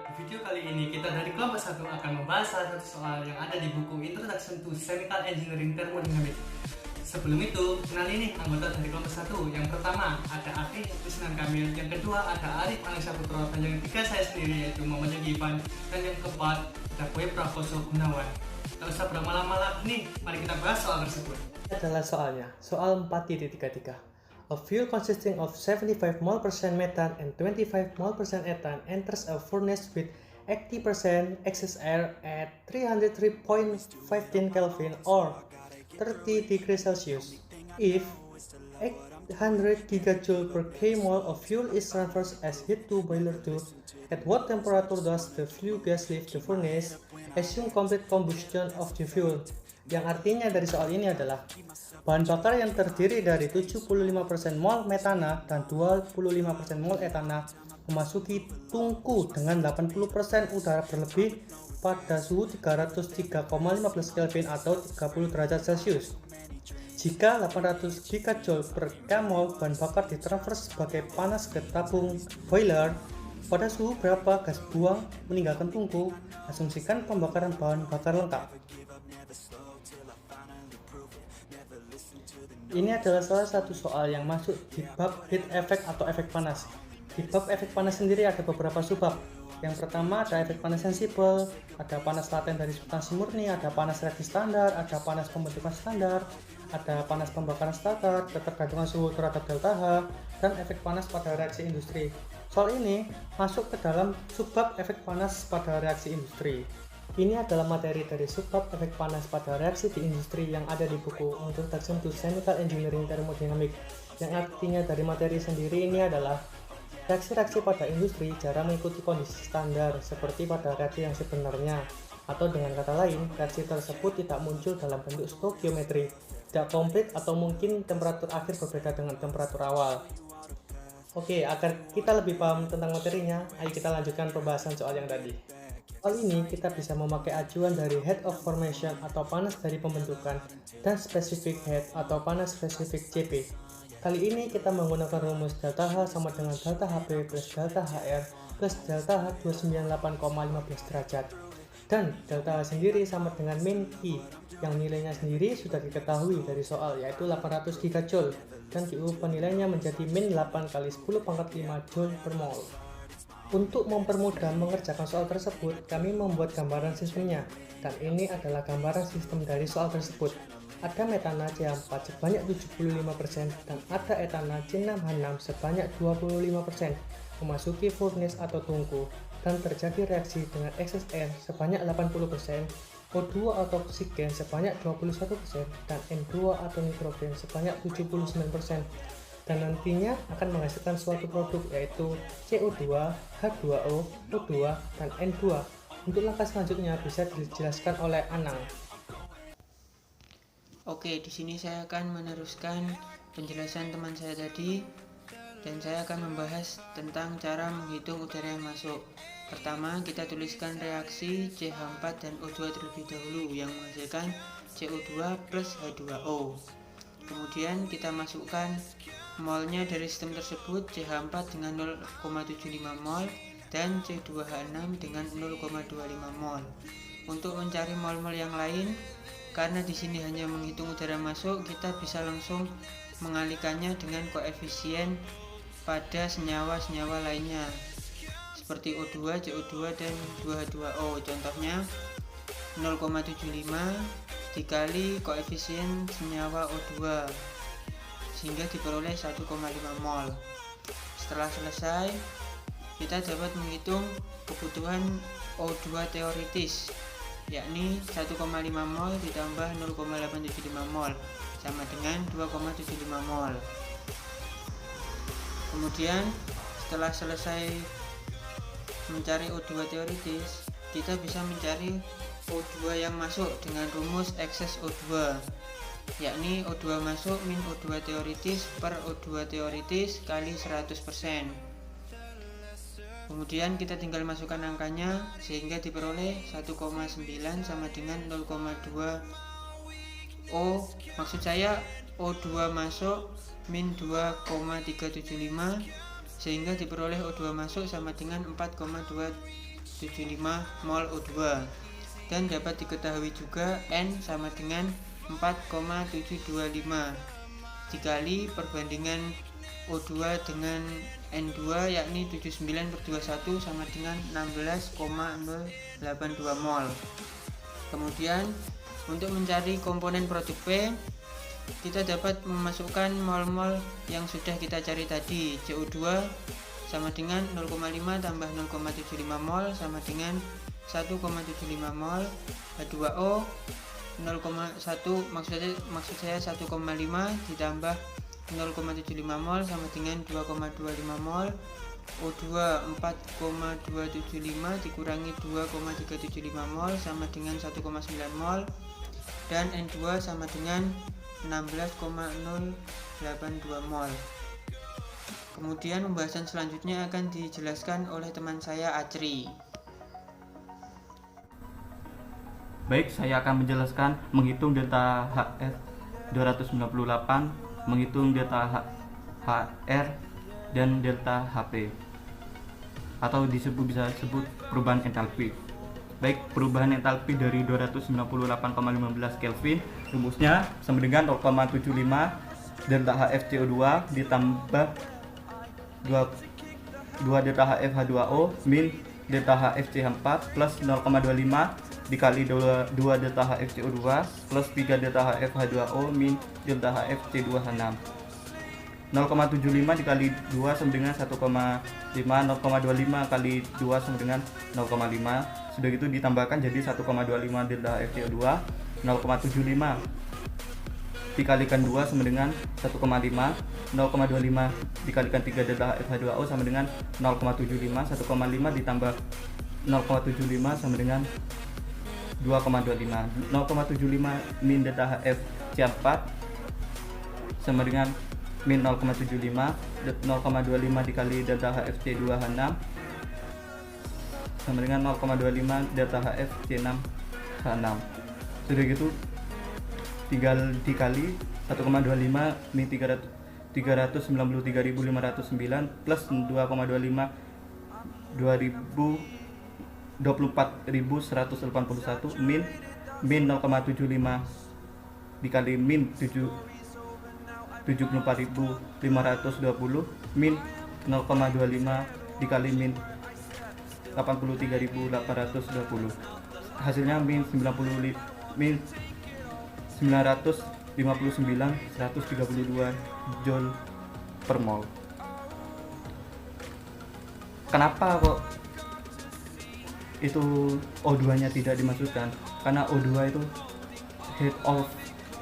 Di video kali ini kita dari kelompok 1 akan membahas salah satu soal yang ada di buku Introduction to Chemical Engineering Thermodynamics. Sebelum itu, kenali nih anggota dari kelompok 1. Yang pertama ada Afri Kusnan Kamil, yang kedua ada Arif Anissa Putro, dan yang ketiga saya sendiri yaitu Muhammad Ivan, dan yang keempat ada Boy Prakoso Gunawan. Gak usah berlama-lama lagi nih, mari kita bahas soal tersebut. Ini adalah soalnya, soal 4.33. A fuel consisting of 75 mol% methane and 25 mol% ethane enters a furnace with 80% excess air at 303.15 Kelvin or 30 degrees Celsius. If 800 gigajoule per kmol of fuel is transferred as heat to boiler 2, at what temperature does the flue gas leave the furnace? Assume complete combustion of the fuel. Yang artinya dari soal ini adalah bahan bakar yang terdiri dari 75% mol metana dan 25% mol etana memasuki tungku dengan 80% udara berlebih pada suhu 303,15 Kelvin atau 30 derajat Celcius. Jika 800 gigajoule per kmol bahan bakar ditransfer sebagai panas ke tabung boiler, pada suhu berapa gas buang meninggalkan tungku? Asumsikan pembakaran bahan bakar lengkap. Ini adalah salah satu soal yang masuk di bab heat effect atau efek panas. Di bab efek panas sendiri ada beberapa subbab. Yang pertama ada efek panas sensibel, ada panas laten dari substansi murni, ada panas reaksi standar, ada panas pembentukan standar, ada panas pembakaran starter, ketergantungan suhu terhadap delta H, dan efek panas pada reaksi industri. Soal ini masuk ke dalam subbab efek panas pada reaksi industri. Ini adalah materi dari subbab efek panas pada reaksi di industri yang ada di buku Introduction to Chemical Engineering Thermodynamics, yang artinya dari materi sendiri ini adalah reaksi-reaksi pada industri jarang mengikuti kondisi standar seperti pada reaksi yang sebenarnya, atau dengan kata lain, reaksi tersebut tidak muncul dalam bentuk stoikiometri, tidak komplit atau mungkin temperatur akhir berbeda dengan temperatur awal. Oke, agar kita lebih paham tentang materinya, ayo kita lanjutkan pembahasan soal yang tadi. Soal ini kita bisa memakai acuan dari heat of formation atau panas dari pembentukan dan specific heat atau panas spesifik CP. Kali ini kita menggunakan rumus delta H sama dengan delta HP plus delta HR plus delta H 298,15 derajat. Dan delta H sendiri sama dengan min Q yang nilainya sendiri sudah diketahui dari soal yaitu 800 gigajoule dan Q penilainya menjadi min 8 kali 10 pangkat 5 joule per mol. Untuk mempermudah mengerjakan soal tersebut, kami membuat gambaran sistemnya, dan ini adalah gambaran sistem dari soal tersebut. Ada metana C4 sebanyak 75% dan ada etana C6H6 sebanyak 25% memasuki furnace atau tungku dan terjadi reaksi dengan excess air sebanyak 80%, O2 atau oksigen sebanyak 21% dan N2 atau nitrogen sebanyak 79%. Dan nantinya akan menghasilkan suatu produk yaitu CO2, H2O, O2, dan N2. Untuk langkah selanjutnya bisa dijelaskan oleh Anang. Oke, di sini saya akan meneruskan penjelasan teman saya tadi dan saya akan membahas tentang cara menghitung udara yang masuk. Pertama, kita tuliskan reaksi CH4 dan O2 terlebih dahulu yang menghasilkan CO2 plus H2O. Kemudian kita masukkan molnya dari sistem tersebut, CH4 dengan 0,75 mol dan C2H6 dengan 0,25 mol. Untuk mencari mol-mol yang lain, karena di sini hanya menghitung udara masuk, kita bisa langsung mengalihkannya dengan koefisien pada senyawa-senyawa lainnya seperti O2, CO2, dan 2H2O. Contohnya 0,75 dikali koefisien senyawa O2 sehingga diperoleh 1,5 mol. Setelah selesai, kita dapat menghitung kebutuhan O2 teoritis, yakni 1,5 mol ditambah 0,875 mol sama dengan 2,75 mol. Kemudian setelah selesai mencari O2 teoritis, kita bisa mencari O2 yang masuk dengan rumus excess O2, yakni O2 masuk min O2 teoritis per O2 teoritis kali 100%. Kemudian kita tinggal masukkan angkanya sehingga diperoleh 1,9 sama dengan 0,2 O, maksud saya O2 masuk min 2,375 sehingga diperoleh O2 masuk sama dengan 4,2 mol O2, dan dapat diketahui juga N sama dengan 4,725 dikali perbandingan O2 dengan N2 yakni 79/21 sama dengan 16,082 mol. Kemudian untuk mencari komponen produk P, kita dapat memasukkan mol-mol yang sudah kita cari tadi. CO2 sama dengan 0,5 tambah 0,75 mol sama dengan 1,75 mol. H2O 0,1 maksud saya 1,5 ditambah 0,75 mol sama dengan 2,25 mol. O2 4,275 dikurangi 2,375 mol sama dengan 1,9 mol, dan N2 sama dengan 16,082 mol. Kemudian pembahasan selanjutnya akan dijelaskan oleh teman saya Acri. Baik, saya akan menjelaskan menghitung delta HR 298, menghitung delta HR dan delta HP, atau bisa disebut perubahan entalpi. Baik, perubahan entalpi dari 298,15 Kelvin rumusnya sama dengan 0,75 delta HF CO2 ditambah 2 delta HF H2O min delta HF CH4 plus 0,25 dikali 2 delta HF CO2 plus 3 delta HF H2O min delta HF C2H6. 0,75 dikali 2 sama dengan 1,5, 0,25 kali 2 sama dengan 0,5. Sudah gitu ditambahkan jadi 1,25 delta HF CO2, 0,75 dikalikan 2 sama dengan 1,5, 0,25 dikalikan 3 delta HF H2O sama dengan 0,75, 1,5 ditambah 0,75 sama dengan 2,25. 0,75 min delta HF C4 sama dengan min 0,75, 0,25 dikali delta HF C2H6 sama dengan 0,25 delta HF C6H6. Sudah gitu tinggal dikali 1,25 min 393.509 plus 2,25 24.181 min 0,75 dikali min 74.520 min 0,25 dikali min 83.820, hasilnya min 959.132 joule per mol. Kenapa kok itu O2 nya tidak dimasukkan? Karena O2 itu heat of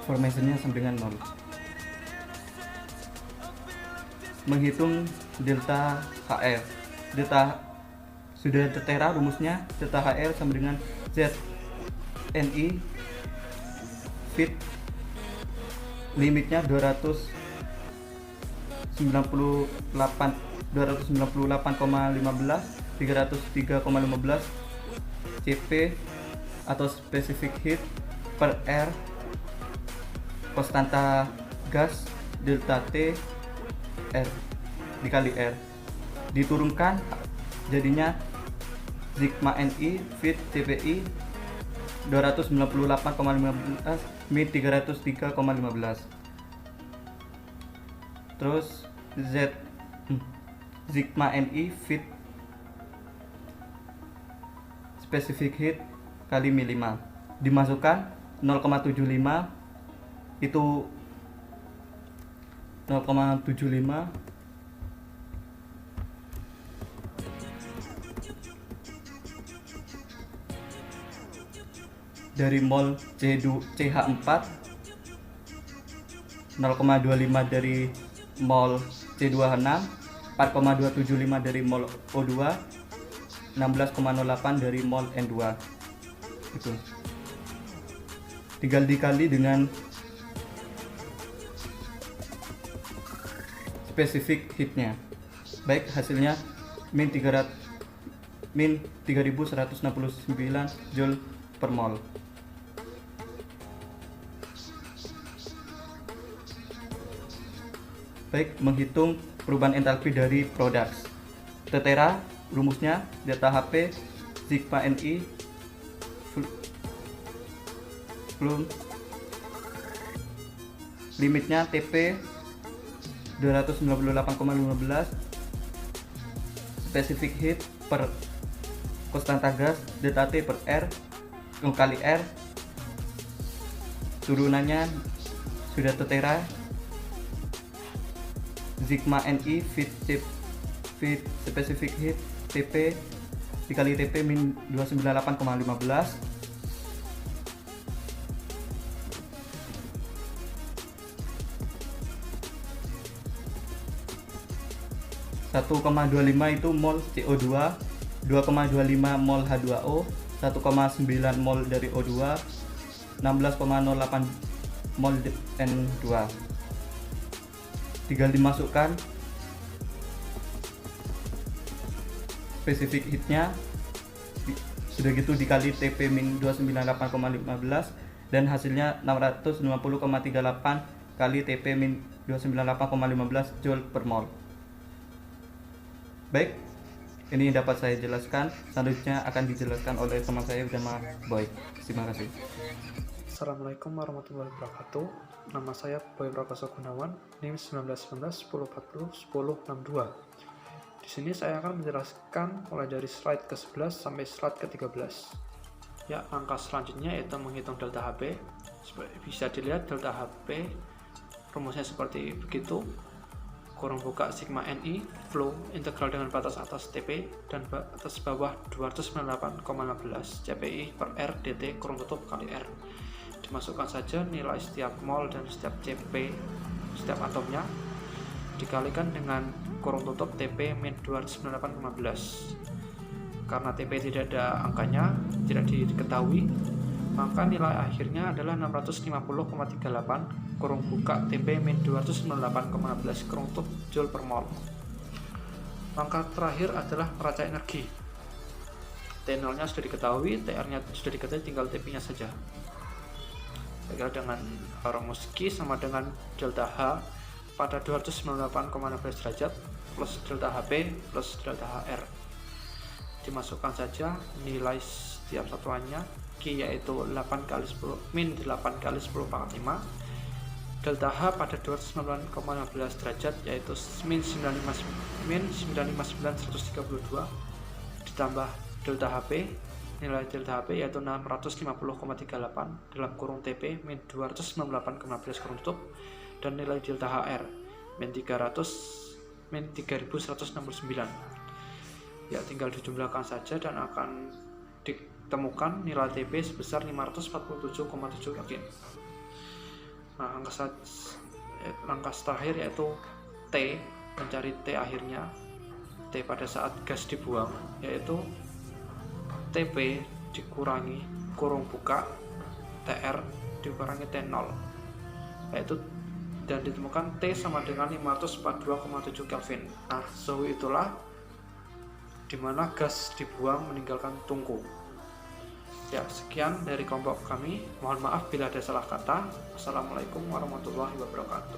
formation-nya sama dengan 0. Menghitung delta HR, delta sudah tertera rumusnya. Delta HR sama dengan ZNI fit limitnya 298,15 303,15 CP atau specific heat per R, konstanta gas delta T R dikali R, diturunkan jadinya sigma NI fit CPI 298,15 min 303,15. Terus sigma NI fit specific heat kali Mi 5 dimasukkan 0,75 itu 0,75 dari mol CH4, 0,25 dari mol C2H6, 4,275 dari mol O2, 16,08 dari mol N2. Itu tinggal dikali dengan spesifik heatnya. Baik, hasilnya min 3169 joule per mol. Baik, menghitung perubahan entalpi dari produk. Tertera rumusnya delta HP sigma Ni belum limitnya TP 298,15, specific heat per konstanta gas delta T per R kali R, turunannya sudah tertera, sigma Ni feed specific heat TP dikali TP min 298,15, 1,25 itu mol CO2, 2,25 mol H2O, 1,9 mol dari O2, 16,08 mol N2. Tinggal dimasukkan spesifik heatnya, sudah gitu dikali TP min 298,15 dan hasilnya 650,38 kali TP min 298,15 Joule per mol. Baik, ini dapat saya jelaskan. Selanjutnya akan dijelaskan oleh teman saya bernama Boy. Terima kasih. Assalamualaikum warahmatullahi wabarakatuh. Nama saya Boy Prakoso Gunawan, NIM 1919 1040 1062. Di sini saya akan menjelaskan mulai dari slide ke-11 sampai slide ke-13. Ya, langkah selanjutnya yaitu menghitung delta HP. Bisa dilihat delta HP rumusnya seperti begitu. Kurung buka sigma Ni flow integral dengan batas atas TP dan batas bawah 298,15 CPI per R dt kurung tutup kali R. Dimasukkan saja nilai setiap mol dan setiap CP setiap atomnya dikalikan dengan kurung tutup TP min 298,15. Karena TP tidak ada angkanya, tidak diketahui, maka nilai akhirnya adalah 650,38 kurung buka TP min 298,15 kurung tutup Joule per mol. Langkah terakhir adalah neraca energi. T0 nya sudah diketahui, TR nya sudah diketahui, tinggal TP nya saja. Saya kira dengan rumus Q sama dengan delta H pada 298,15 derajat plus delta HP plus delta HR. Dimasukkan saja nilai setiap satuannya. Q yaitu 8 kali 10 min 8 kali 10 pangkat 5, delta H pada 298,15 derajat yaitu min 959.132 ditambah delta HP, nilai delta HP yaitu 650,38 dalam kurung TP min 298,15 kurung tutup dan nilai delta HR min 3.169. Ya, tinggal dijumlahkan saja dan akan ditemukan nilai TP sebesar 547,7 Kelvin. Nah, langkah terakhir yaitu T, mencari T akhirnya, T pada saat gas dibuang, yaitu TP dikurangi kurung buka TR dikurangi T0, yaitu dan ditemukan T sama dengan 542,7 Kelvin. Nah, suhu itulah dimana gas dibuang meninggalkan tungku. Ya, sekian dari kelompok kami. Mohon maaf bila ada salah kata. Wassalamualaikum warahmatullahi wabarakatuh.